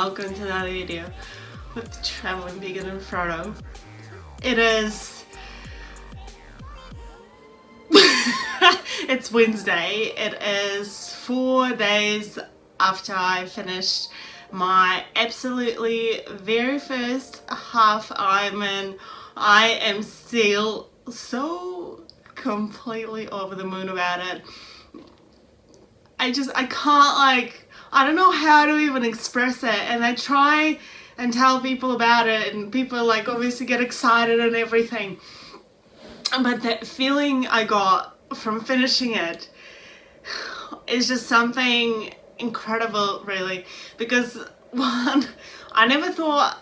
welcome to another video with the traveling vegan and Frodo. It is it's Wednesday. It is 4 days after I finished my absolutely very first half Ironman. I am still so completely over the moon about it. I can't, I don't know how to even express it, and I try and tell people about it, and people obviously get excited and everything, but that feeling I got from finishing it is just something incredible, really, because one, I never thought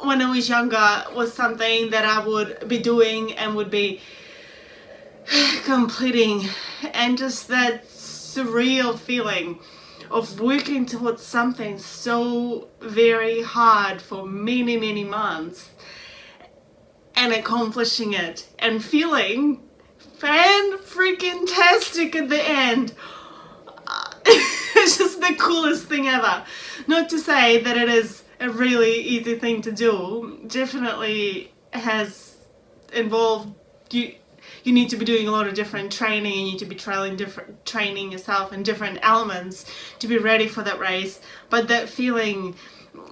when I was younger was something that I would be doing and would be completing, and just that surreal feeling of working towards something so very hard for many months and accomplishing it and feeling fan-freaking-tastic at the end. It's just the coolest thing ever. Not to say that it is a really easy thing to do. Definitely has involved you need to be doing a lot of different training, you need to be training yourself in different elements to be ready for that race. But that feeling,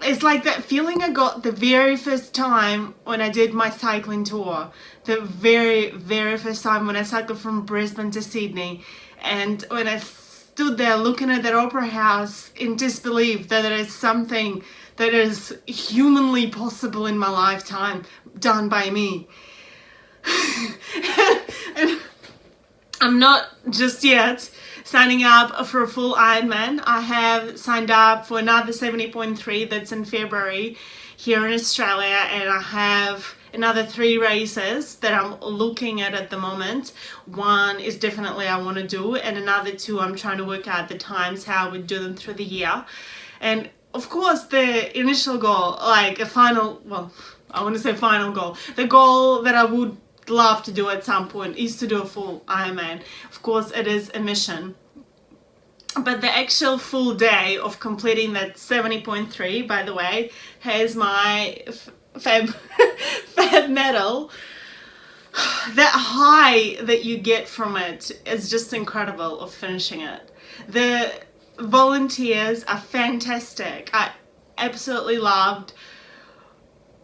it's like that feeling I got the very first time when I did my cycling tour. The very first time when I cycled from Brisbane to Sydney, and when I stood there looking at that opera house in disbelief that it is something that is humanly possible in my lifetime, done by me. And I'm not just yet signing up for a full Ironman. I have signed up for another 70.3 that's in February here in Australia, and I have another 3 races that I'm looking at the moment. One is definitely I want to do, and another 2 I'm trying to work out the times, how I would do them through the year. And of course the initial goal, the goal that I would love to do at some point is to do a full Ironman. Of course it is a mission, but the actual full day of completing that 70.3, by the way, has my fab medal. That high that you get from it is just incredible, of finishing it. The volunteers are fantastic. I absolutely loved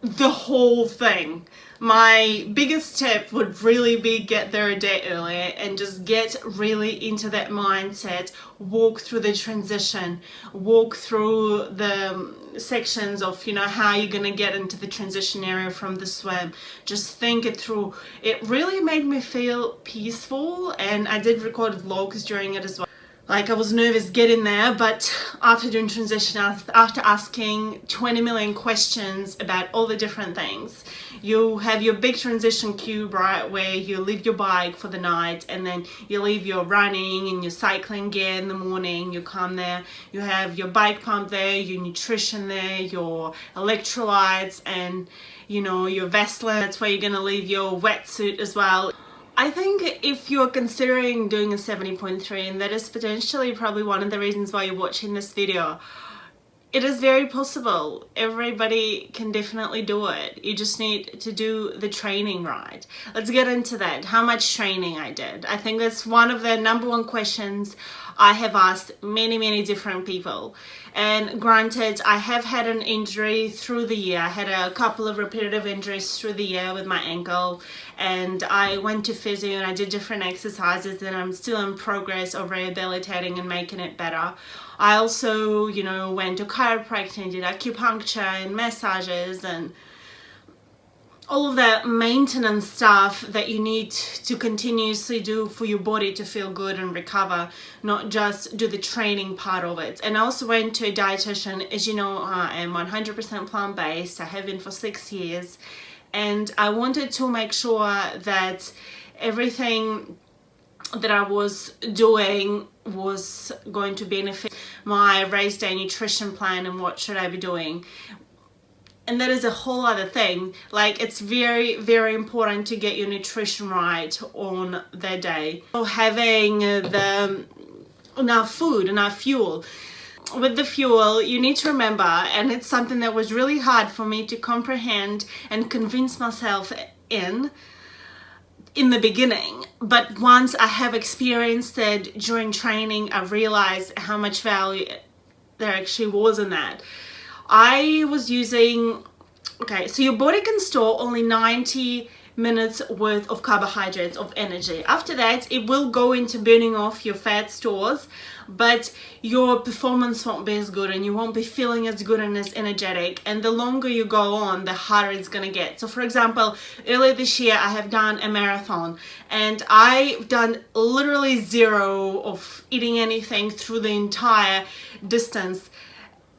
the whole thing. My biggest tip would really be get there a day earlier and just get really into that mindset. Walk through the transition, walk through the sections of how you're going to get into the transition area from the swim. Just think it through. It really made me feel peaceful, and I did record vlogs during it as well. I was nervous getting there, but after doing transition, after asking 20 million questions about all the different things, you have your big transition cube, right, where you leave your bike for the night, and then you leave your running and your cycling gear in the morning. You come there, you have your bike pump there, your nutrition there, your electrolytes, and your Vaseline. That's where you're going to leave your wetsuit as well. I think if you're considering doing a 70.3, and that is potentially probably one of the reasons why you're watching this video, it is very possible. Everybody can definitely do it. You just need to do the training right. Let's get into that. How much training I did. I think that's one of the #1 questions I have asked many different people. And granted, I have had an injury through the year. I had a couple of repetitive injuries through the year with my ankle, and I went to physio and I did different exercises, and I'm still in progress of rehabilitating and making it better. I also, went to chiropractic and did acupuncture and massages and all of that maintenance stuff that you need to continuously do for your body to feel good and recover, not just do the training part of it. And I also went to a dietitian. As you know, I am 100% plant-based. I have been for 6 years, and I wanted to make sure that everything that I was doing was going to benefit my race day nutrition plan and what should I be doing. And that is a whole other thing. It's very important to get your nutrition right on the day. So having enough food, enough fuel. with the fuel, you need to remember, and it's something that was really hard for me to comprehend and convince myself in the beginning, but once I have experienced it during training, I realized how much value there actually was in that. I was using, okay, so your body can store only 90 minutes worth of carbohydrates, of energy. After that, it will go into burning off your fat stores, but your performance won't be as good and you won't be feeling as good and as energetic, and the longer you go on, the harder it's gonna get. So for example, earlier this year I have done a marathon and I've done literally zero of eating anything through the entire distance,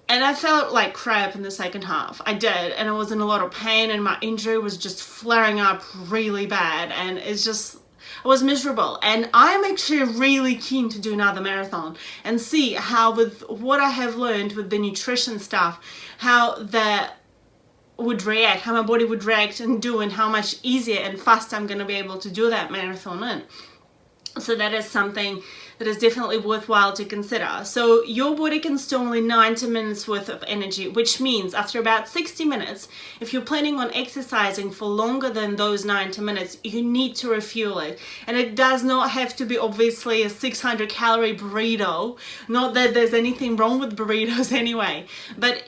and I felt like crap in the second half. I did, and I was in a lot of pain and my injury was just flaring up really bad, and I was miserable. And I'm actually really keen to do another marathon and see how, with what I have learned with the nutrition stuff, how that would react, how my body would react and do, and how much easier and faster I'm going to be able to do that marathon in. So that is something that is definitely worthwhile to consider. So your body can store only 90 minutes worth of energy, which means after about 60 minutes, if you're planning on exercising for longer than those 90 minutes, you need to refuel it. And it does not have to be obviously a 600 calorie burrito. Not that there's anything wrong with burritos anyway, but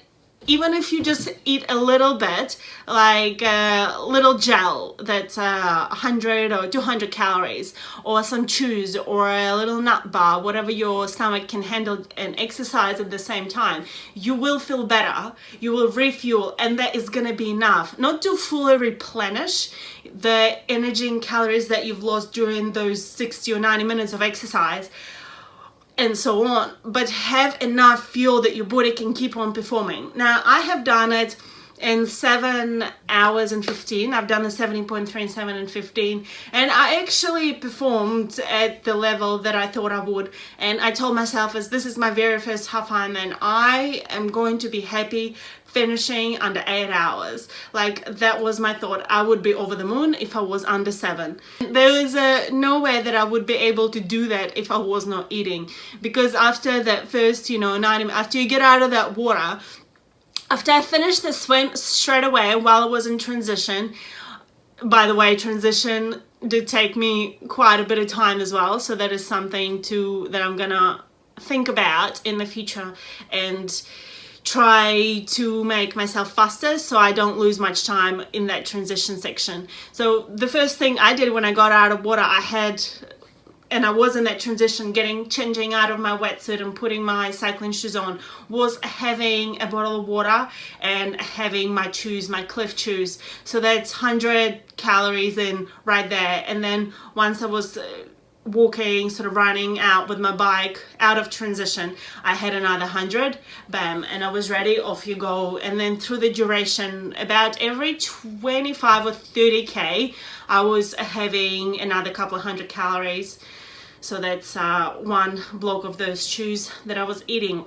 even if you just eat a little bit, like a little gel that's 100 or 200 calories, or some chews, or a little nut bar, whatever your stomach can handle, and exercise at the same time, you will feel better, you will refuel, and that is going to be enough. Not to fully replenish the energy and calories that you've lost during those 60 or 90 minutes of exercise, and so on, but have enough fuel that your body can keep on performing. Now, I have done it in 7 hours and 15. I've done the 70.3 and 7 and 15, and I actually performed at the level that I thought I would. And I told myself, as this is my very first half Ironman, I am going to be happy finishing under 8 hours. Like, that was my thought. I would be over the moon if I was under 7. There was no way that I would be able to do that if I was not eating, because after that first 90, after you get out of that water, after I finished the swim straight away while I was in transition, by the way, transition did take me quite a bit of time as well, so that is something that I'm gonna think about in the future and try to make myself faster so I don't lose much time in that transition section. So the first thing I did when I got out of water, and I was in that transition, changing out of my wetsuit and putting my cycling shoes on, was having a bottle of water and having my chews, my Cliff chews. So that's 100 calories in right there. And then once I was walking, sort of running out with my bike out of transition, I had another 100, bam, and I was ready, off you go. And then through the duration, about every 25 or 30k, I was having another couple of 100 calories. So that's one block of those chews that I was eating.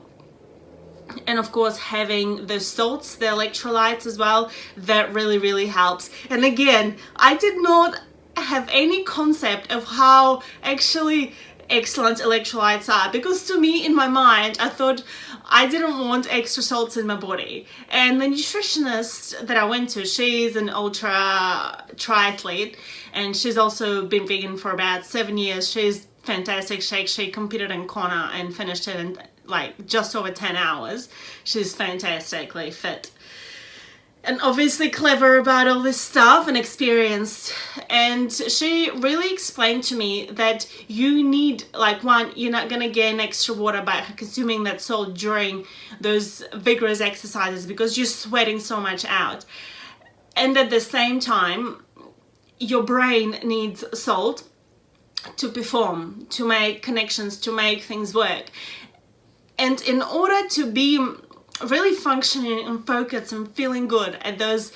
And of course, having the salts, the electrolytes as well, that really, really helps. And again, I did not have any concept of how actually excellent electrolytes are, because to me, in my mind, I thought I didn't want extra salts in my body. And the nutritionist that I went to, she's an ultra triathlete, and she's also been vegan for about 7 years. She's fantastic. She competed in Kona and finished it in like just over 10 hours. She's fantastically fit and obviously clever about all this stuff and experienced. And she really explained to me that you need, like, one, you're not going to gain extra water by consuming that salt during those vigorous exercises because you're sweating so much out. And at the same time, your brain needs salt to perform, to make connections, to make things work. And in order to be really functioning and focused and feeling good at those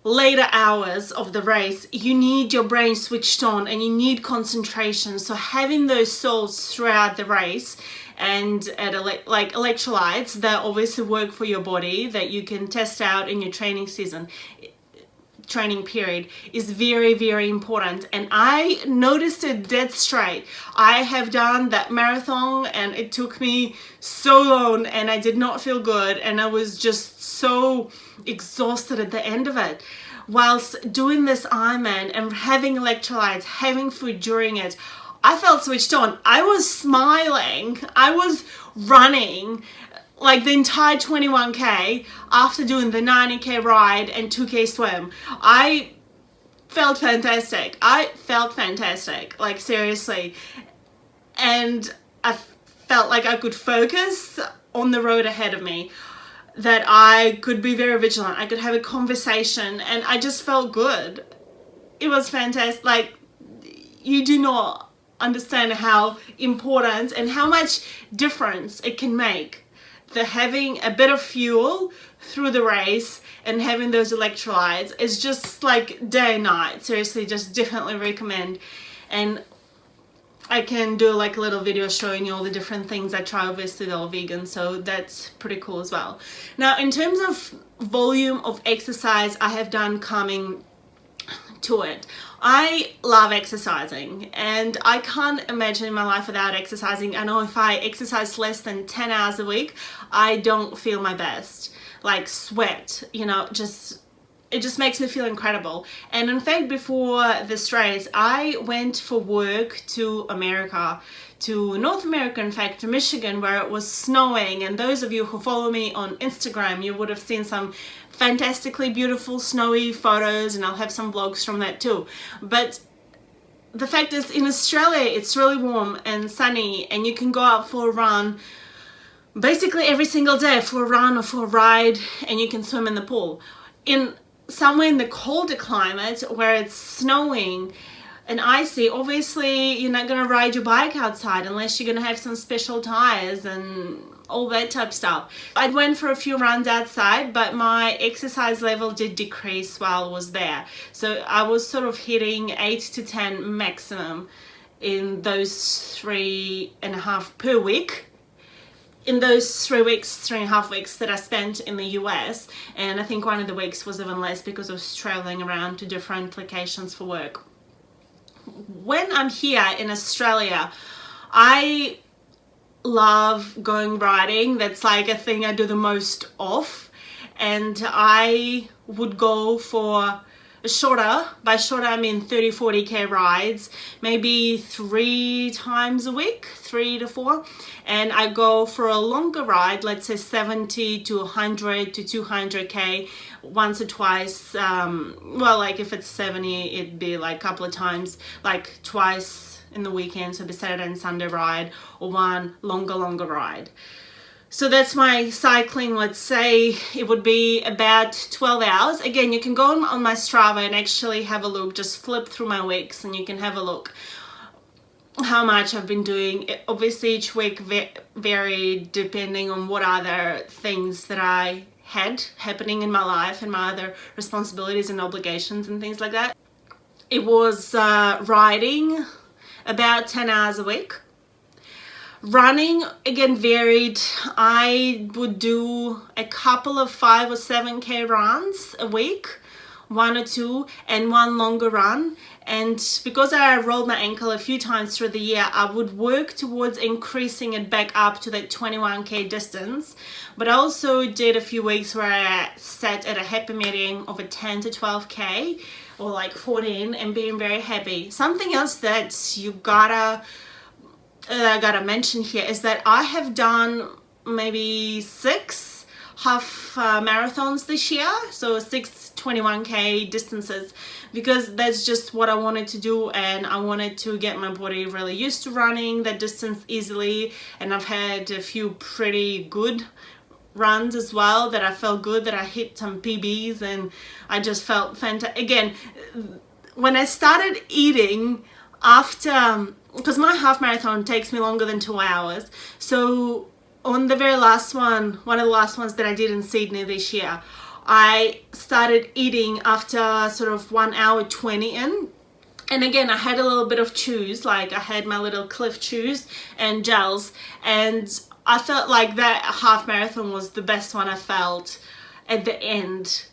later hours of the race, you need your brain switched on and you need concentration. So having those salts throughout the race and like electrolytes that obviously work for your body, that you can test out in your training season, training period is very, very important, and I noticed it dead straight. I have done that marathon and it took me so long and I did not feel good, and I was just so exhausted at the end of it. Whilst doing this Ironman and having electrolytes, having food during it, I felt switched on. I was smiling, I was running like the entire 21k after doing the 90k ride and 2k swim. I felt fantastic. Like seriously. And I felt like I could focus on the road ahead of me, that I could be very vigilant, I could have a conversation, and I just felt good. It was fantastic. Like, you do not understand how important and how much difference it can make, the having a bit of fuel through the race and having those electrolytes is just like day and night. Seriously, just definitely recommend. And I can do like a little video showing you all the different things I try. Obviously they're all vegan, so that's pretty cool as well. Now, in terms of volume of exercise I have done coming to it, I love exercising and I can't imagine my life without exercising. I know if I exercise less than 10 hours a week, I don't feel my best. Like sweat, you know, it just makes me feel incredible. And in fact, before this race, I went for work to America, to North America, in fact, to Michigan, where it was snowing. And those of you who follow me on Instagram, you would have seen some fantastically beautiful snowy photos, and I'll have some vlogs from that too. But the fact is, in Australia, it's really warm and sunny, and you can go out for a run basically every single day, for a run or for a ride, and you can swim in the pool. In somewhere in the colder climate where it's snowing and icy, obviously you're not going to ride your bike outside unless you're going to have some special tires and all that type of stuff. I went for a few runs outside, but my exercise level did decrease while I was there. So I was sort of hitting 8 to 10 maximum in those 3.5 per week. In those 3.5 weeks that I spent in the US, and I think one of the weeks was even less because I was traveling around to different locations for work. When I'm here in Australia, I love going riding. That's like a thing I do the most of, and I would go for shorter, by shorter I mean 30-40k rides, maybe 3 times a week, 3 to 4, and I go for a longer ride, let's say 70 to 100 to 200k once or twice. Well, like if it's 70, it'd be like a couple of times, like twice in the weekend, so it'd be Saturday and Sunday ride, or one longer ride. So that's my cycling. Let's say it would be about 12 hours. Again, you can go on my Strava and actually have a look, just flip through my weeks and you can have a look how much I've been doing. Obviously each week varied depending on what other things that I had happening in my life and my other responsibilities and obligations and things like that. It was riding about 10 hours a week. Running, again, varied. I would do a couple of 5 or 7k runs a week, 1 or 2, and 1 longer run. And because I rolled my ankle a few times through the year, I would work towards increasing it back up to that 21k distance. But I also did a few weeks where I sat at a happy medium of a 10 to 12k or like 14 and being very happy. Something else that you I gotta mention here is that I have done maybe 6 half marathons this year, so 6 21k distances, because that's just what I wanted to do, and I wanted to get my body really used to running that distance easily. And I've had a few pretty good runs as well that I felt good, that I hit some PBs, and I just felt fantastic. Again, when I started eating after, because my half marathon takes me longer than 2 hours, so on the very last one of the last ones that I did in Sydney this year, I started eating after sort of 1 hour 20 in. And again, I had a little bit of chews, like I had my little Cliff chews and gels, and I felt like that half marathon was the best one I felt at the end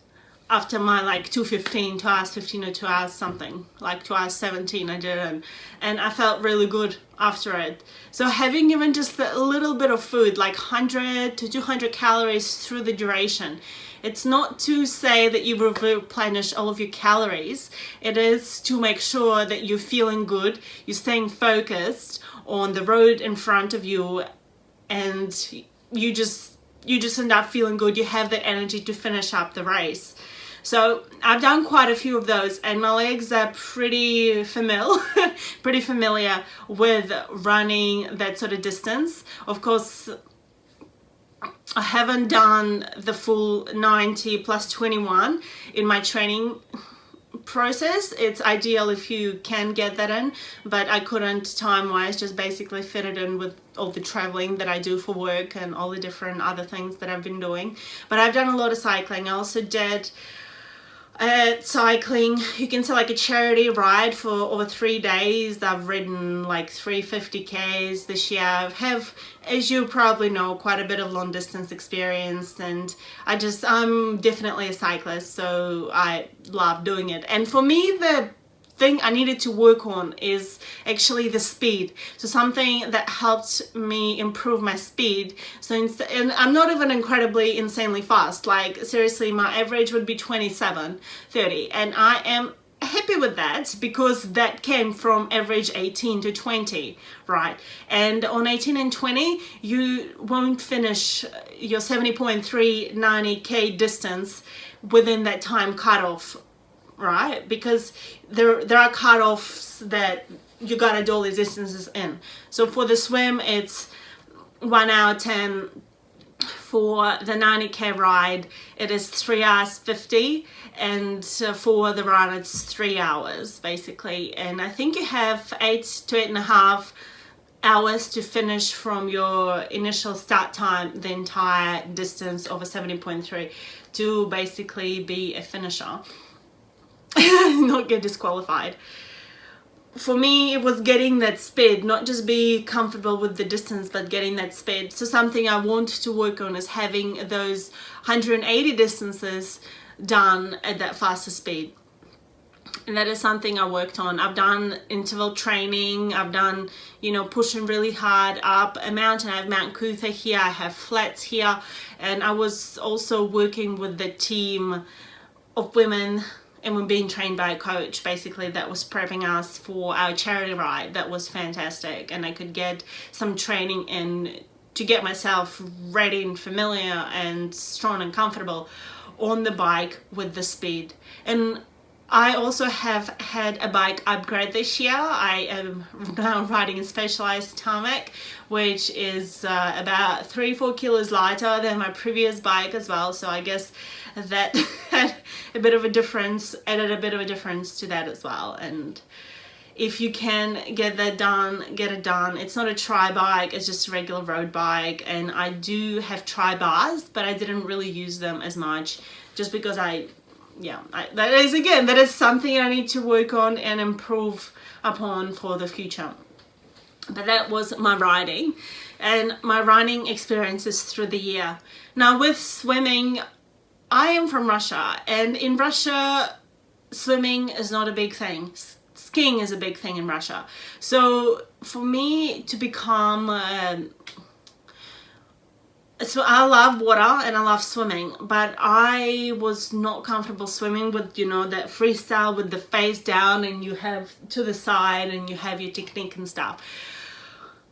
after my like 2:15, 2 hours 15 or 2 hours something, like 2 hours 17 I did it, and I felt really good after it. So having even just a little bit of food, like 100 to 200 calories through the duration, it's not to say that you will replenish all of your calories. It is to make sure that you're feeling good, you're staying focused on the road in front of you, and you just end up feeling good. You have the energy to finish up the race. So I've done quite a few of those, and my legs are pretty familiar with running that sort of distance. Of course, I haven't done the full 90 plus 21 in my training process. It's ideal if you can get that in, but I couldn't time-wise, just basically fit it in with all the traveling that I do for work and all the different other things that I've been doing. But I've done a lot of cycling. I also did cycling, you can say like a charity ride for over 3 days. I've ridden like 350Ks this year. I have, as you probably know, quite a bit of long distance experience, and I'm definitely a cyclist, so I love doing it. And for me, the thing I needed to work on is actually the speed. So something that helped me improve my speed. And I'm not even incredibly insanely fast. Like seriously, my average would be 27:30, and I am happy with that because that came from average 18 to 20, right? And on 18 and 20, you won't finish your 70.3 90K distance within that time cutoff, right? Because there are cutoffs that you gotta do all these distances in. So for the swim, it's 1 hour 10. For the 90K ride, it is 3 hours 50, and for the run, it's 3 hours basically. And I think you have 8 to 8.5 hours to finish from your initial start time, the entire distance of a 70.3, to basically be a finisher. Not get disqualified. For me, it was getting that speed, not just be comfortable with the distance, but getting that speed. So something I want to work on is having those 180 distances done at that faster speed. And that is something I worked on. I've done interval training. I've done, pushing really hard up a mountain. I have Mount Cootha here. I have flats here. And I was also working with the team of women, and we're being trained by a coach basically that was prepping us for our charity ride. That was fantastic, and I could get some training in to get myself ready and familiar and strong and comfortable on the bike with the speed. And I also have had a bike upgrade this year. I am now riding a Specialized tarmac, which is about 3-4 kilos lighter than my previous bike as well. So I guess that had a bit of a difference, added a bit of a difference to that as well. And if you can get that done, get it done. It's not a tri bike, it's just a regular road bike. And I do have tri bars, but I didn't really use them as much just because that is something I need to work on and improve upon for the future. But that was my riding and my running experiences through the year. Now with swimming, I am from Russia, and in Russia, swimming is not a big thing. Skiing is a big thing in Russia. So for me to become so I love water and I love swimming, but I was not comfortable swimming with, that freestyle with the face down and you have to the side and you have your technique and stuff.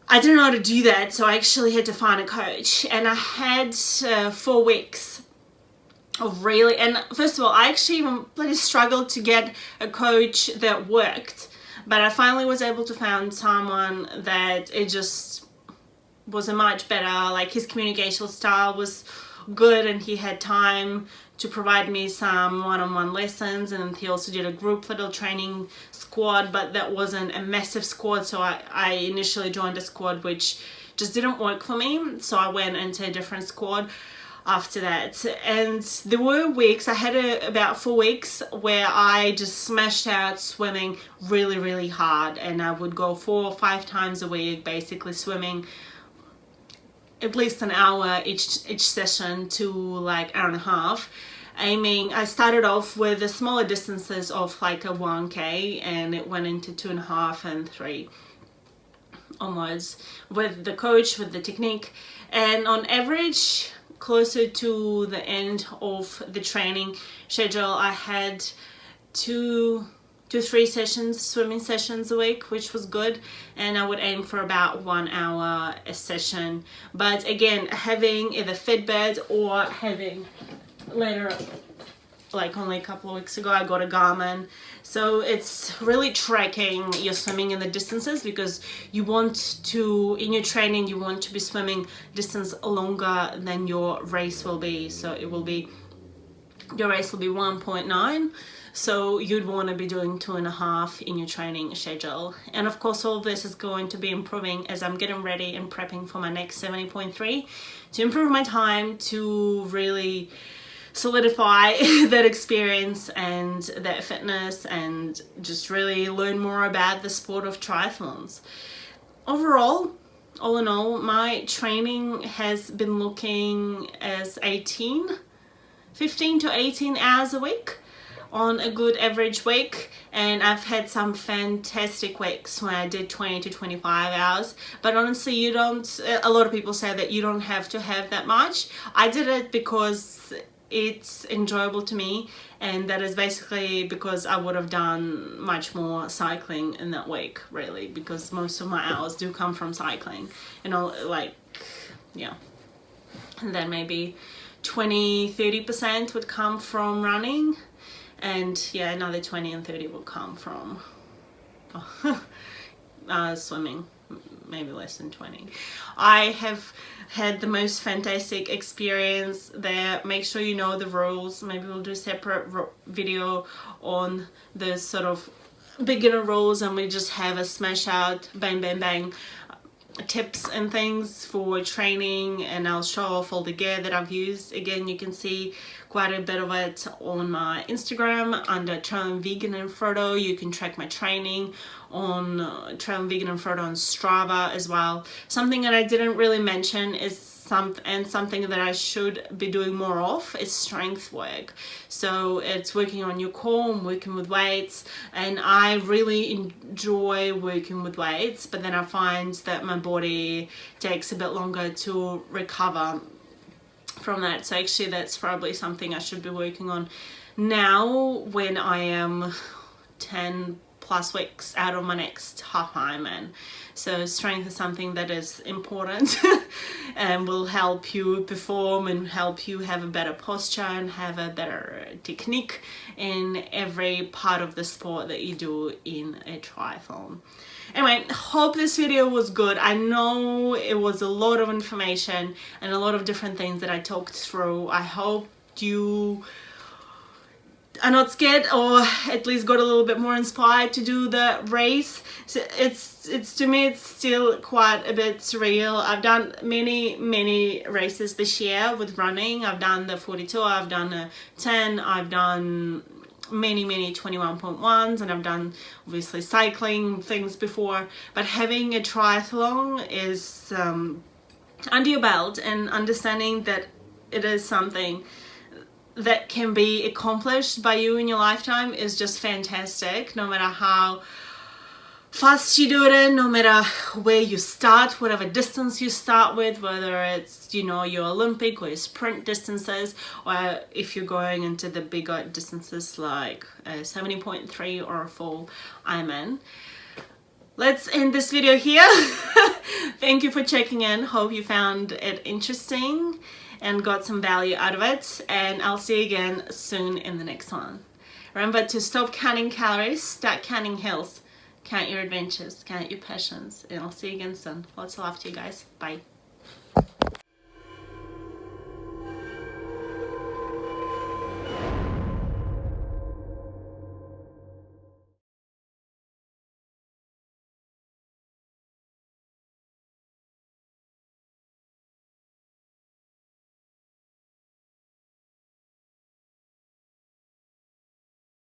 I didn't know how to do that, so I actually had to find a coach, and I had 4 weeks of really, and first of all, I actually really struggled to get a coach that worked, but I finally was able to find someone that it just was a much better, like his communication style was good, and he had time to provide me some one-on-one lessons, and he also did a group little training squad, but that wasn't a massive squad, so I initially joined a squad which just didn't work for me, so I went into a different squad after that. And there were weeks, I had about 4 weeks where I just smashed out swimming really, really hard, and I would go 4 or 5 times a week basically swimming at least an hour each session to like hour and a half. aiming. I started off with the smaller distances of like a 1K, and it went into 2.5 and 3 onwards with the coach, with the technique, and on average closer to the end of the training schedule I had 2 to 3 sessions, swimming sessions a week, which was good, and I would aim for about 1 hour a session. But again, having either Fitbit or having later, like only a couple of weeks ago, I got a Garmin, so it's really tracking your swimming and the distances, because you want to, in your training, you want to be swimming distance longer than your race will be. So it will be, your race will be 1.9, so you'd want to be doing 2.5 in your training schedule. And of course all of this is going to be improving as I'm getting ready and prepping for my next 70.3 to improve my time, to really solidify that experience and that fitness, and just really learn more about the sport of triathlons. Overall, all in all, my training has been looking as 15 to 18 hours a week on a good average week, and I've had some fantastic weeks when I did 20 to 25 hours. But honestly, you don't, a lot of people say that you don't have to have that much. I did it because it's enjoyable to me, and that is basically because I would have done much more cycling in that week, really, because most of my hours do come from cycling, you know, like, yeah, and then maybe 20-30% would come from running, and yeah, another 20 and 30 will come from swimming, maybe less than 20. I have had the most fantastic experience there. Make sure you know the rules. Maybe we'll do a separate video on the sort of beginner rules, and we just have a smash out, bang bang bang tips and things for training, and I'll show off all the gear that I've used. Again, you can see quite a bit of it on my Instagram under Trail and Vegan and Frodo. You can track my training on Trail and Vegan and Frodo on Strava as well. Something that I didn't really mention is something that I should be doing more of is strength work. So it's working on your core and working with weights, and I really enjoy working with weights, but then I find that my body takes a bit longer to recover from that. So actually that's probably something I should be working on now when I am 10 plus weeks out of my next half Ironman. So strength is something that is important and will help you perform and help you have a better posture and have a better technique in every part of the sport that you do in a triathlon. Anyway, hope this video was good. I know it was a lot of information and a lot of different things that I talked through. I hope you are not scared, or at least got a little bit more inspired to do the race. So it's to me, it's still quite a bit surreal. I've done many races this year with running. I've done the 42, I've done the 10, I've done many 21.1s, and I've done obviously cycling things before, but having a triathlon is under your belt, and understanding that it is something that can be accomplished by you in your lifetime is just fantastic. No matter how fast you do it, no matter where you start, whatever distance you start with, whether it's, you know, your Olympic or your sprint distances, or if you're going into the bigger distances like a 70.3 or a full Ironman. Let's end this video here. Thank you for checking in. Hope you found it interesting and got some value out of it, and I'll see you again soon in the next one. Remember to stop counting calories, start counting hills. Count your adventures, count your passions, and I'll see you again soon. Lots of love to you guys. Bye.